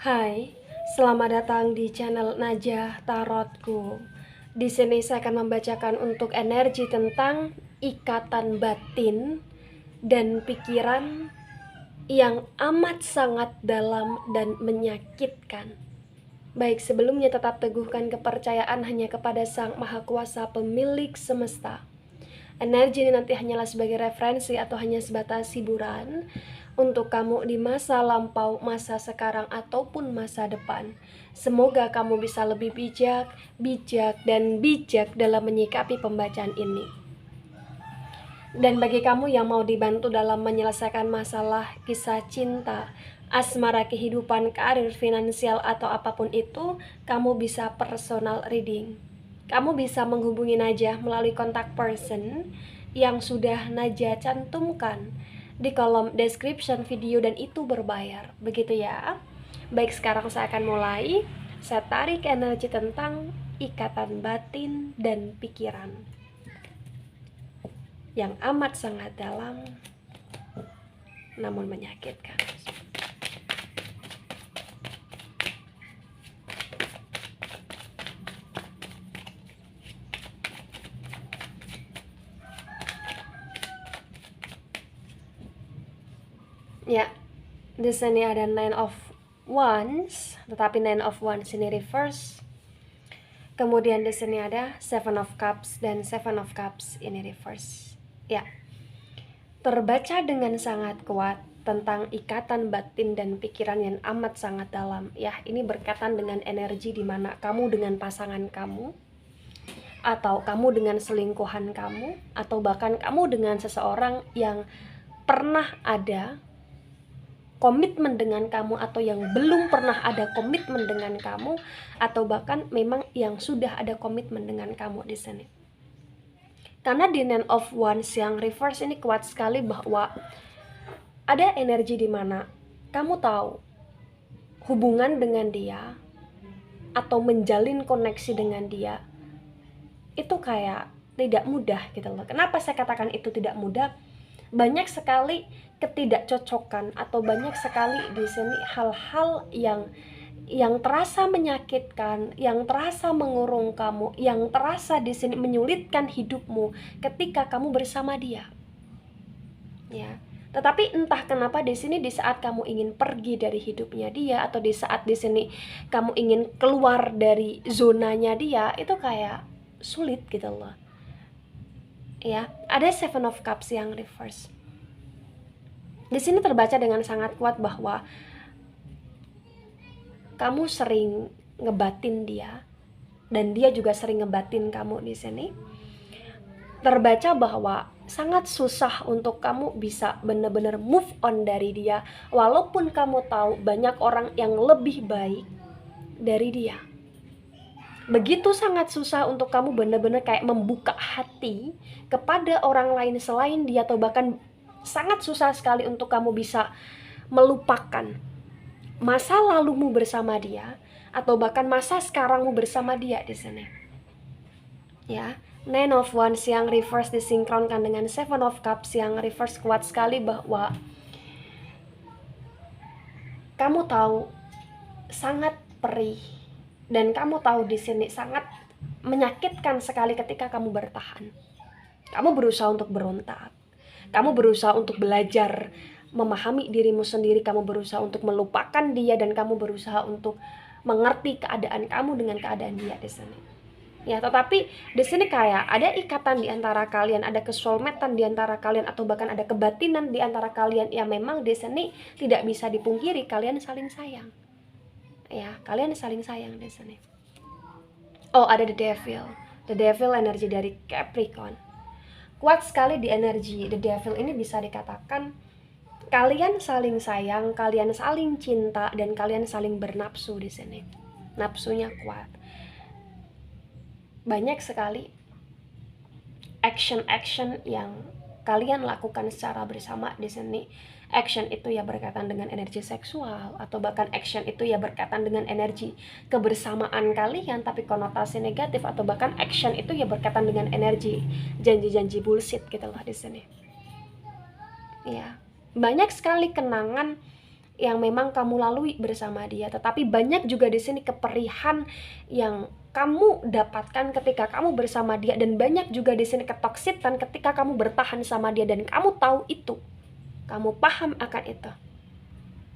Hai, selamat datang di channel Najah Tarotku. Di sini saya akan membacakan untuk energi tentang ikatan batin dan pikiran yang amat sangat dalam dan menyakitkan. Baik, sebelumnya tetap teguhkan kepercayaan hanya kepada Sang Maha Kuasa pemilik semesta. Energi ini nanti hanyalah sebagai referensi atau hanya sebatas hiburan untuk kamu di masa lampau, masa sekarang, ataupun masa depan. Semoga kamu bisa lebih bijak dalam menyikapi pembacaan ini. Dan bagi kamu yang mau dibantu dalam menyelesaikan masalah kisah cinta, asmara, kehidupan, karir, finansial, atau apapun itu, kamu bisa personal reading. Kamu bisa menghubungi Najah melalui kontak person yang sudah Najah cantumkan di kolom description video, dan itu berbayar. Begitu ya. Baik, sekarang saya akan mulai. Saya tarik energi tentang ikatan batin dan pikiran yang amat sangat dalam namun menyakitkan. Ya, di sini ada Nine of Wands, tetapi Nine of Wands ini reverse. Kemudian di sini ada Seven of Cups dan Seven of Cups ini reverse. Ya, terbaca dengan sangat kuat tentang ikatan batin dan pikiran yang amat sangat dalam. Ya, ini berkaitan dengan energi di mana kamu dengan pasangan kamu, atau kamu dengan selingkuhan kamu, atau bahkan kamu dengan seseorang yang pernah ada komitmen dengan kamu, atau yang belum pernah ada komitmen dengan kamu, atau bahkan memang yang sudah ada komitmen dengan kamu di sini. Karena di Nine of Wands yang reverse ini kuat sekali bahwa ada energi di mana kamu tahu hubungan dengan dia atau menjalin koneksi dengan dia itu kayak tidak mudah gitu loh. Kenapa saya katakan itu tidak mudah? Banyak sekali ketidakcocokan atau banyak sekali di sini hal-hal yang terasa menyakitkan, yang terasa mengurung kamu, yang terasa di sini menyulitkan hidupmu ketika kamu bersama dia. Ya. Tetapi entah kenapa di sini di saat kamu ingin pergi dari hidupnya dia, atau di saat di sini kamu ingin keluar dari zonanya dia, itu kayak sulit gitu loh. Ya, ada Seven of Cups yang reverse. Di sini terbaca dengan sangat kuat bahwa kamu sering ngebatin dia dan dia juga sering ngebatin kamu di sini. Terbaca bahwa sangat susah untuk kamu bisa benar-benar move on dari dia, walaupun kamu tahu banyak orang yang lebih baik dari dia. Begitu sangat susah untuk kamu benar-benar kayak membuka hati kepada orang lain selain dia, atau bahkan sangat susah sekali untuk kamu bisa melupakan masa lalumu bersama dia, atau bahkan masa sekarangmu bersama dia di sini. Ya, Nine of Wands yang reverse disinkronkan dengan Seven of Cups yang reverse kuat sekali bahwa kamu tahu sangat perih, dan kamu tahu di sini sangat menyakitkan sekali ketika kamu bertahan. Kamu berusaha untuk berontak. Kamu berusaha untuk belajar memahami dirimu sendiri, kamu berusaha untuk melupakan dia, dan kamu berusaha untuk mengerti keadaan kamu dengan keadaan dia di sini. Ya, tetapi di sini kayak ada ikatan di antara kalian, ada kesoulmatean di antara kalian, atau bahkan ada kebatinan di antara kalian yang memang di sini tidak bisa dipungkiri kalian saling sayang. Ya, kalian saling sayang di sini. Oh, ada the Devil. The Devil energi dari Capricorn. Kuat sekali di energi the Devil ini, bisa dikatakan kalian saling sayang, kalian saling cinta, dan kalian saling bernafsu di sini. Nafsunya kuat. Banyak sekali action yang kalian lakukan secara bersama di sini. Action itu ya berkaitan dengan energi seksual, atau bahkan action itu ya berkaitan dengan energi kebersamaan kalian tapi konotasi negatif, atau bahkan action itu ya berkaitan dengan energi janji-janji bullshit gitu lah di sini. Ya, banyak sekali kenangan yang memang kamu lalui bersama dia, tetapi banyak juga di sini keperihan yang kamu dapatkan ketika kamu bersama dia, dan banyak juga di sini ketoksitan ketika kamu bertahan sama dia, dan kamu tahu itu, kamu paham akan itu.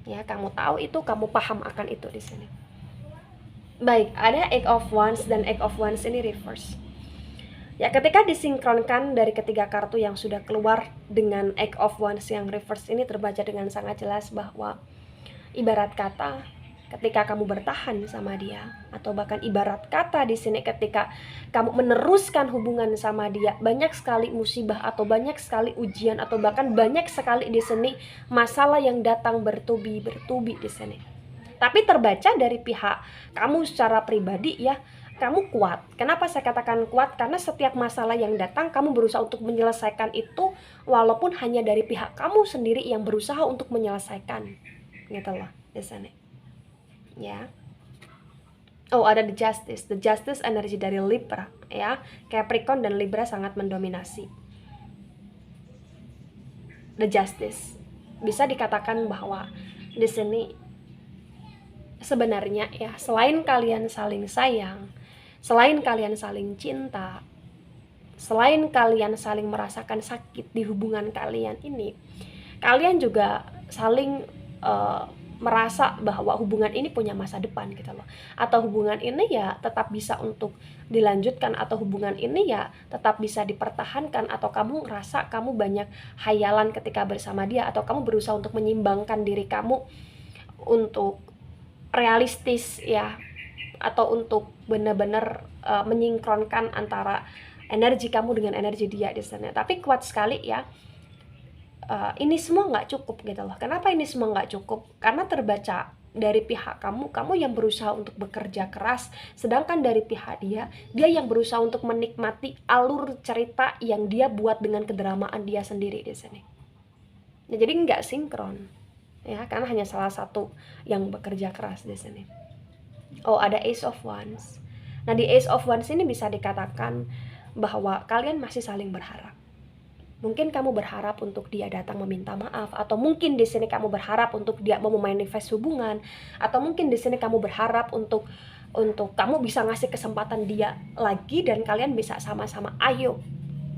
Ya, kamu tahu itu, kamu paham akan itu di sini. Baik, ada Eight of Wands dan Eight of Wands ini reverse. Ya, ketika disinkronkan dari ketiga kartu yang sudah keluar dengan Eight of Wands yang reverse ini, terbaca dengan sangat jelas bahwa ibarat kata ketika kamu bertahan sama dia, atau bahkan ibarat kata di sini ketika kamu meneruskan hubungan sama dia, banyak sekali musibah atau banyak sekali ujian atau bahkan banyak sekali di sini masalah yang datang bertubi-bertubi di sini. Tapi terbaca dari pihak kamu secara pribadi ya, kamu kuat. Kenapa saya katakan kuat? Karena setiap masalah yang datang kamu berusaha untuk menyelesaikan itu, walaupun hanya dari pihak kamu sendiri yang berusaha untuk menyelesaikan. Gitu loh di sini. Ya. Oh, ada the Justice. The Justice energi dari Libra ya. Capricorn dan Libra sangat mendominasi. The Justice. Bisa dikatakan bahwa di sini sebenarnya ya, selain kalian saling sayang, selain kalian saling cinta, selain kalian saling merasakan sakit di hubungan kalian ini, kalian juga saling merasa bahwa hubungan ini punya masa depan gitu loh, atau hubungan ini ya tetap bisa untuk dilanjutkan, atau hubungan ini ya tetap bisa dipertahankan, atau kamu ngerasa kamu banyak hayalan ketika bersama dia, atau kamu berusaha untuk menyimbangkan diri kamu untuk realistis ya, atau untuk benar-benar menyinkronkan antara energi kamu dengan energi dia di sana. Tapi kuat sekali ya, ini semua nggak cukup gitu loh. Kenapa ini semua nggak cukup? Karena terbaca dari pihak kamu yang berusaha untuk bekerja keras, sedangkan dari pihak dia yang berusaha untuk menikmati alur cerita yang dia buat dengan kedramaan dia sendiri di sini. Nah, jadi nggak sinkron. Ya, karena hanya salah satu yang bekerja keras di sini. Oh, ada Ace of Wands. Nah, di Ace of Wands ini bisa dikatakan bahwa kalian masih saling berharap. Mungkin kamu berharap untuk dia datang meminta maaf, atau mungkin di sini kamu berharap untuk dia mau memanifest hubungan, atau mungkin di sini kamu berharap untuk kamu bisa ngasih kesempatan dia lagi dan kalian bisa sama-sama ayo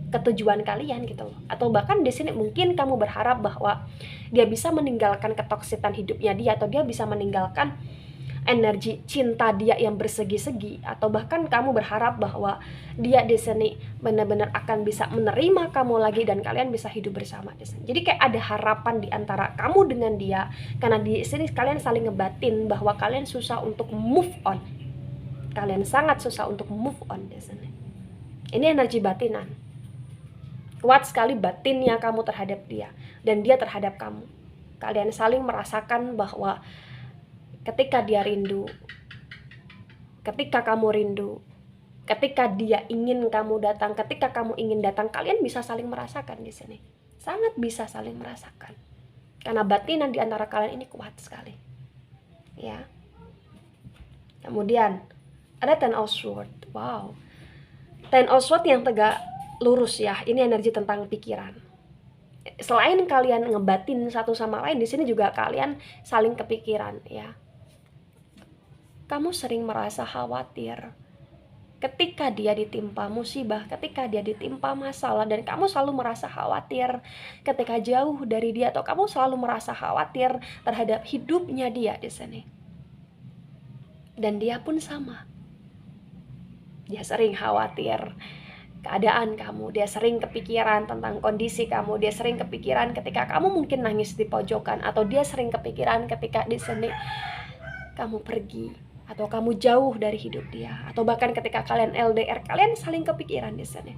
ke tujuan kalian gitu loh. Atau bahkan di sini mungkin kamu berharap bahwa dia bisa meninggalkan ketoksitan hidupnya dia, atau dia bisa meninggalkan energi cinta dia yang bersegi-segi, atau bahkan kamu berharap bahwa dia di sini benar-benar akan bisa menerima kamu lagi dan kalian bisa hidup bersama di sini. Jadi kayak ada harapan di antara kamu dengan dia, karena di sini kalian saling ngebatin bahwa kalian susah untuk move on. Kalian sangat susah untuk move on di sini. Ini energi batinan. Kuat sekali batinnya kamu terhadap dia dan dia terhadap kamu. Kalian saling merasakan bahwa ketika dia rindu, ketika kamu rindu, ketika dia ingin kamu datang, ketika kamu ingin datang, kalian bisa saling merasakan di sini. Sangat bisa saling merasakan. Karena batinan di antara kalian ini kuat sekali. Ya. Kemudian ada Ten of Swords. Wow. Ten of Swords yang tegak lurus ya, ini energi tentang pikiran. Selain kalian ngebatin satu sama lain, di sini juga kalian saling kepikiran ya. Kamu sering merasa khawatir ketika dia ditimpa musibah, ketika dia ditimpa masalah, dan kamu selalu merasa khawatir ketika jauh dari dia, atau kamu selalu merasa khawatir terhadap hidupnya dia di sini. Dan dia pun sama. Dia sering khawatir keadaan kamu, dia sering kepikiran tentang kondisi kamu, dia sering kepikiran ketika kamu mungkin nangis di pojokan, atau dia sering kepikiran ketika di sini kamu pergi atau kamu jauh dari hidup dia, atau bahkan ketika kalian LDR, kalian saling kepikiran di sini.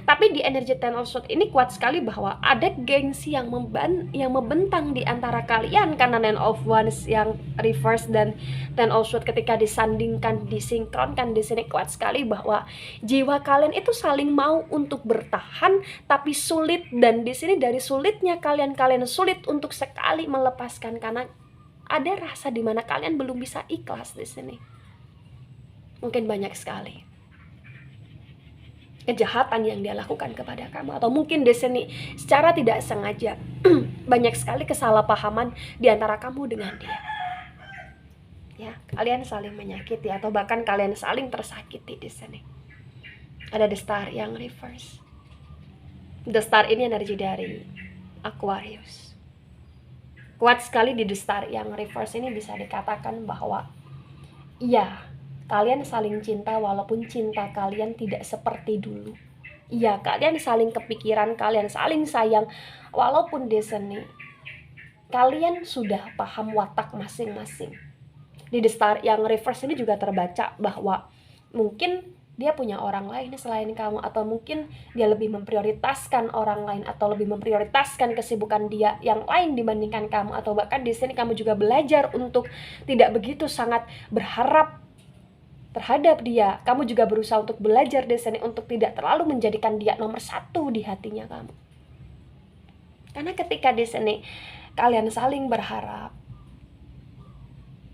Tapi di energi Ten of Swords ini kuat sekali bahwa ada gengsi yang membentang di antara kalian, karena Nine of Wands yang reverse dan Ten of Swords ketika disandingkan, disinkronkan di sini kuat sekali bahwa jiwa kalian itu saling mau untuk bertahan tapi sulit, dan di sini dari sulitnya kalian sulit untuk sekali melepaskan, karena ada rasa di mana kalian belum bisa ikhlas di sini. Mungkin banyak sekali. kejahatan yang dia lakukan kepada kamu, atau mungkin Destiny secara tidak sengaja banyak sekali kesalahpahaman di antara kamu dengan dia. Ya, kalian saling menyakiti atau bahkan kalian saling tersakiti di sini. Ada The Star yang reverse. The Star ini energi dari Aquarius. Kuat sekali di The Star yang reverse ini, bisa dikatakan bahwa iya, kalian saling cinta walaupun cinta kalian tidak seperti dulu. Iya, kalian saling kepikiran, kalian saling sayang walaupun di sini kalian sudah paham watak masing-masing. Di The Star yang reverse ini juga terbaca bahwa mungkin dia punya orang lain selain kamu, atau mungkin dia lebih memprioritaskan orang lain, atau lebih memprioritaskan kesibukan dia yang lain dibandingkan kamu, atau bahkan di sini kamu juga belajar untuk tidak begitu sangat berharap terhadap dia. Kamu juga berusaha untuk belajar di sini untuk tidak terlalu menjadikan dia nomor satu di hatinya kamu. Karena ketika di sini kalian saling berharap,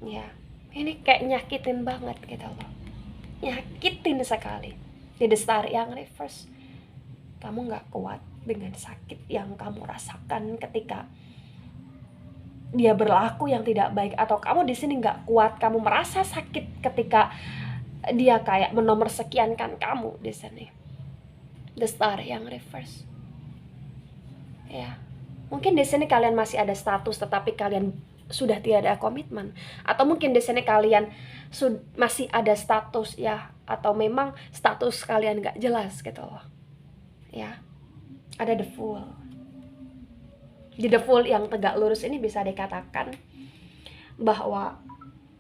ya, ini kayak nyakitin banget gitu loh. Nyakitin sekali. Di The Star yang reverse, kamu gak kuat dengan sakit yang kamu rasakan ketika dia berlaku yang tidak baik, atau kamu di sini gak kuat, kamu merasa sakit ketika dia kayak menomorsekiankan kamu di sini. The Star yang reverse. Ya, mungkin di sini kalian masih ada status tetapi kalian sudah tiada komitmen, atau mungkin di sini kalian masih ada status ya, atau memang status kalian gak jelas gitu loh. Ya, ada The Fool. Di The Fool yang tegak lurus ini bisa dikatakan bahwa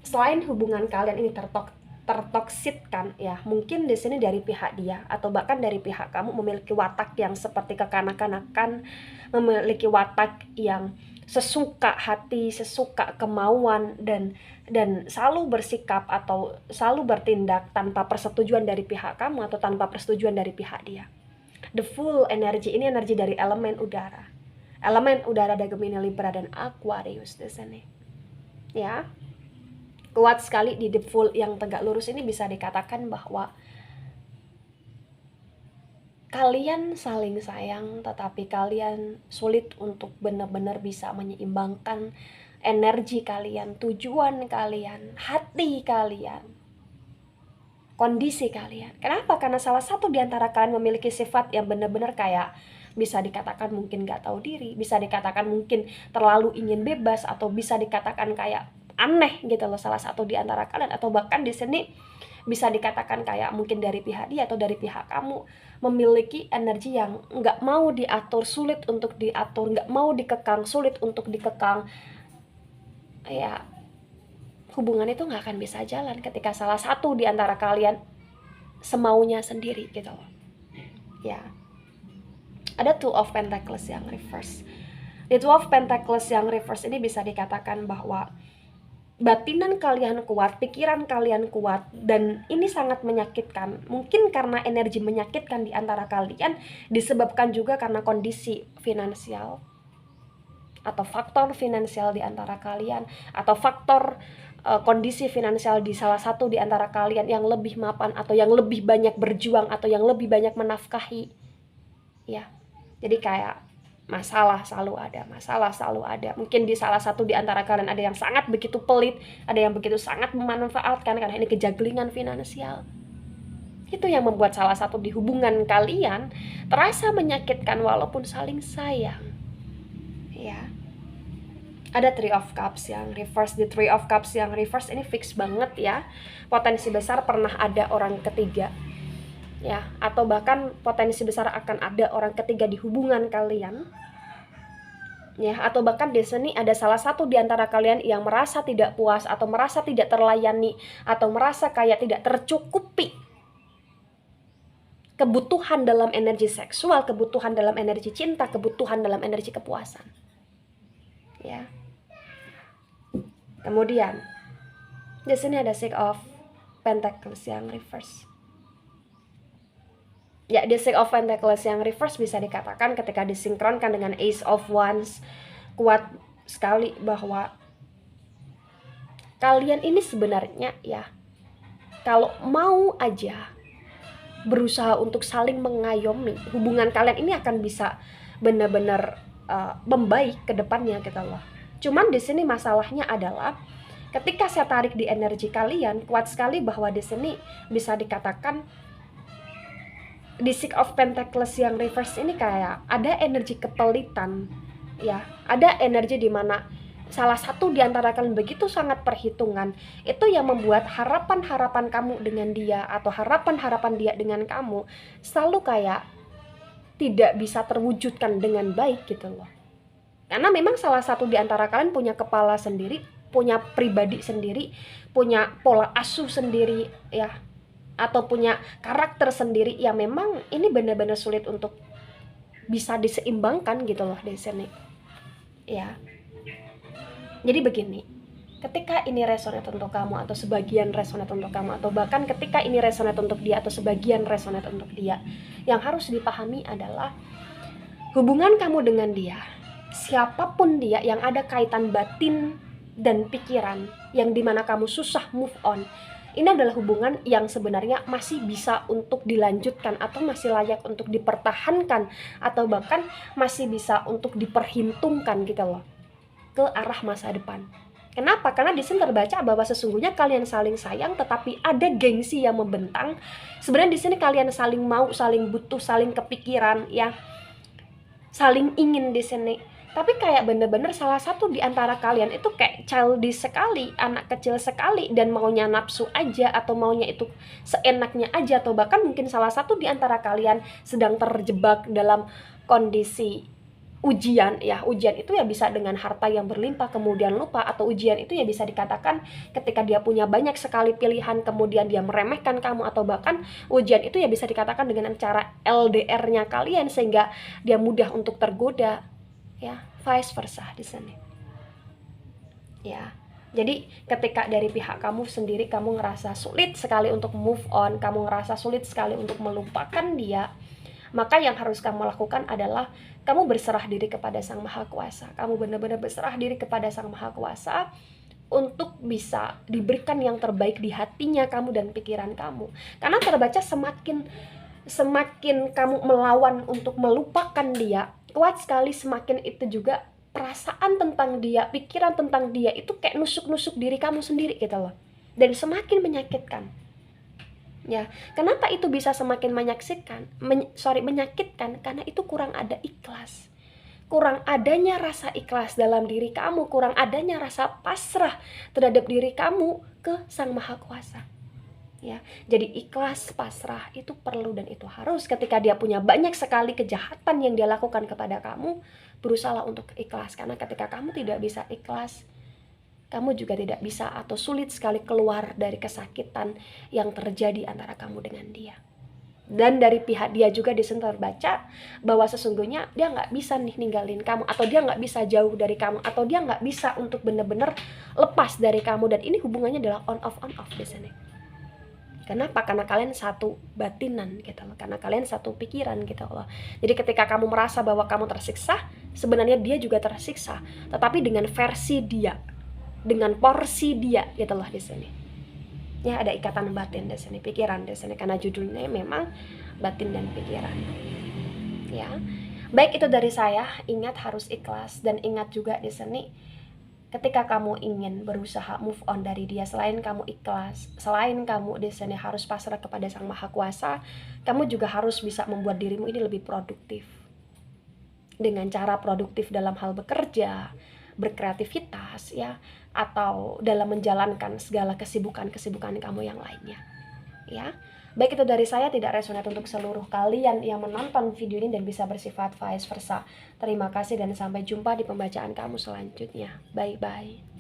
selain hubungan kalian ini tertoksitkan ya, mungkin di sini dari pihak dia atau bahkan dari pihak kamu memiliki watak yang seperti kekanak-kanakan, memiliki watak yang sesuka hati, sesuka kemauan, dan selalu bersikap atau selalu bertindak tanpa persetujuan dari pihak kamu atau tanpa persetujuan dari pihak dia. The Fool energi ini energi dari elemen udara. Elemen udara ada Gemini, Libra, dan Aquarius di sini. Ya. Kuat sekali di The Fool yang tegak lurus ini, bisa dikatakan bahwa kalian saling sayang, tetapi kalian sulit untuk benar-benar bisa menyeimbangkan energi kalian, tujuan kalian, hati kalian, kondisi kalian. Kenapa? Karena salah satu di antara kalian memiliki sifat yang benar-benar kayak bisa dikatakan mungkin gak tahu diri, bisa dikatakan mungkin terlalu ingin bebas, atau bisa dikatakan kayak aneh gitu loh salah satu di antara kalian, atau bahkan di sini bisa dikatakan kayak mungkin dari pihak dia atau dari pihak kamu memiliki energi yang nggak mau diatur, sulit untuk diatur, nggak mau dikekang, sulit untuk dikekang. Ya, hubungan itu nggak akan bisa jalan ketika salah satu di antara kalian semaunya sendiri gitu loh. Ya, ada Two of Pentacles yang reverse. Di Two of Pentacles yang reverse ini bisa dikatakan bahwa batinan kalian kuat, pikiran kalian kuat, dan ini sangat menyakitkan. Mungkin karena energi menyakitkan di antara kalian disebabkan juga karena kondisi finansial atau faktor finansial di antara kalian, atau faktor kondisi finansial di salah satu di antara kalian yang lebih mapan, atau yang lebih banyak berjuang, atau yang lebih banyak menafkahi. Ya, jadi kayak masalah selalu ada. Mungkin di salah satu di antara kalian ada yang sangat begitu pelit, ada yang begitu sangat memanfaatkan karena ini kejaglingan finansial. Itu yang membuat salah satu di hubungan kalian terasa menyakitkan walaupun saling sayang. Ya. Ada Three of Cups yang reverse. Di Three of Cups yang reverse ini fix banget ya. Potensi besar pernah ada orang ketiga. Ya, atau bahkan potensi besar akan ada orang ketiga di hubungan kalian. Ya, atau bahkan di sini ada salah satu di antara kalian yang merasa tidak puas, atau merasa tidak terlayani, atau merasa kayak tidak tercukupi kebutuhan dalam energi seksual, kebutuhan dalam energi cinta, kebutuhan dalam energi kepuasan. Ya. Kemudian di sini ada Six of Pentacles yang reverse. Ya, di Six of Pentacles yang reverse bisa dikatakan ketika disinkronkan dengan Ace of Wands, kuat sekali bahwa kalian ini sebenarnya ya, kalau mau aja berusaha untuk saling mengayomi, hubungan kalian ini akan bisa benar-benar membaik ke depannya gitu loh. Cuman di sini masalahnya adalah ketika saya tarik di energi kalian, kuat sekali bahwa di sini bisa dikatakan di Six of Pentacles yang reverse ini kayak ada energi kepelitan ya, ada energi di mana salah satu di antara kalian begitu sangat perhitungan, itu yang membuat harapan-harapan kamu dengan dia atau harapan-harapan dia dengan kamu selalu kayak tidak bisa terwujudkan dengan baik gitu loh. Karena memang salah satu di antara kalian punya kepala sendiri, punya pribadi sendiri, punya pola asuh sendiri ya, atau punya karakter sendiri yang memang ini benar-benar sulit untuk bisa diseimbangkan gitu loh di sini ya. Jadi begini, ketika ini resonate untuk kamu atau sebagian resonate untuk kamu, atau bahkan ketika ini resonate untuk dia atau sebagian resonate untuk dia, yang harus dipahami adalah hubungan kamu dengan dia, siapapun dia yang ada kaitan batin dan pikiran yang dimana kamu susah move on, ini adalah hubungan yang sebenarnya masih bisa untuk dilanjutkan atau masih layak untuk dipertahankan atau bahkan masih bisa untuk diperhitungkan gitu loh ke arah masa depan. Kenapa? Karena di sini terbaca bahwa sesungguhnya kalian saling sayang, tetapi ada gengsi yang membentang. Sebenarnya di sini kalian saling mau, saling butuh, saling kepikiran, ya, saling ingin di sini. Tapi kayak bener-bener salah satu di antara kalian itu kayak childish sekali, anak kecil sekali, dan maunya nafsu aja atau maunya itu seenaknya aja, atau bahkan mungkin salah satu di antara kalian sedang terjebak dalam kondisi ujian ya. Ujian itu ya bisa dengan harta yang berlimpah kemudian lupa, atau ujian itu ya bisa dikatakan ketika dia punya banyak sekali pilihan kemudian dia meremehkan kamu, atau bahkan ujian itu ya bisa dikatakan dengan cara LDR-nya kalian sehingga dia mudah untuk tergoda ya, vice versa di sini ya. Jadi ketika dari pihak kamu sendiri kamu ngerasa sulit sekali untuk move on, kamu ngerasa sulit sekali untuk melupakan dia, maka yang harus kamu lakukan adalah kamu berserah diri kepada Sang Maha Kuasa. Kamu benar-benar berserah diri kepada Sang Maha Kuasa untuk bisa diberikan yang terbaik di hatinya kamu dan pikiran kamu. Karena terbaca semakin kamu melawan untuk melupakan dia, kuat sekali semakin itu juga perasaan tentang dia, pikiran tentang dia itu kayak nusuk-nusuk diri kamu sendiri gitu loh. Dan semakin menyakitkan. Ya, kenapa itu bisa semakin menyakitkan? Karena itu kurang ada ikhlas. Kurang adanya rasa ikhlas dalam diri kamu, kurang adanya rasa pasrah terhadap diri kamu ke Sang Maha Kuasa. Ya, jadi ikhlas, pasrah itu perlu dan itu harus. Ketika dia punya banyak sekali kejahatan yang dia lakukan kepada kamu, berusahalah untuk ikhlas. Karena ketika kamu tidak bisa ikhlas, kamu juga tidak bisa atau sulit sekali keluar dari kesakitan yang terjadi antara kamu dengan dia. Dan dari pihak dia juga di sini terbaca bahwa sesungguhnya dia nggak bisa nih ninggalin kamu, atau dia nggak bisa jauh dari kamu, atau dia nggak bisa untuk benar-benar lepas dari kamu. Dan ini hubungannya adalah on off di sini. Kenapa? Karena kalian satu batinan gitu loh, karena kalian satu pikiran gitu loh. Jadi ketika kamu merasa bahwa kamu tersiksa, sebenarnya dia juga tersiksa, tetapi dengan versi dia, dengan porsi dia gitu loh di sini. Ya, ada ikatan batin di sini, pikiran di sini, karena judulnya memang batin dan pikiran. Ya. Baik, itu dari saya. Ingat harus ikhlas, dan ingat juga di sini ketika kamu ingin berusaha move on dari dia, selain kamu ikhlas, selain kamu di sini harus pasrah kepada Sang Maha Kuasa, kamu juga harus bisa membuat dirimu ini lebih produktif. Dengan cara produktif dalam hal bekerja, berkreativitas ya, atau dalam menjalankan segala kesibukan-kesibukan kamu yang lainnya ya. Baik, itu dari saya, tidak resonate untuk seluruh kalian yang menonton video ini dan bisa bersifat vice versa. Terima kasih dan sampai jumpa di pembacaan kamu selanjutnya. Bye bye.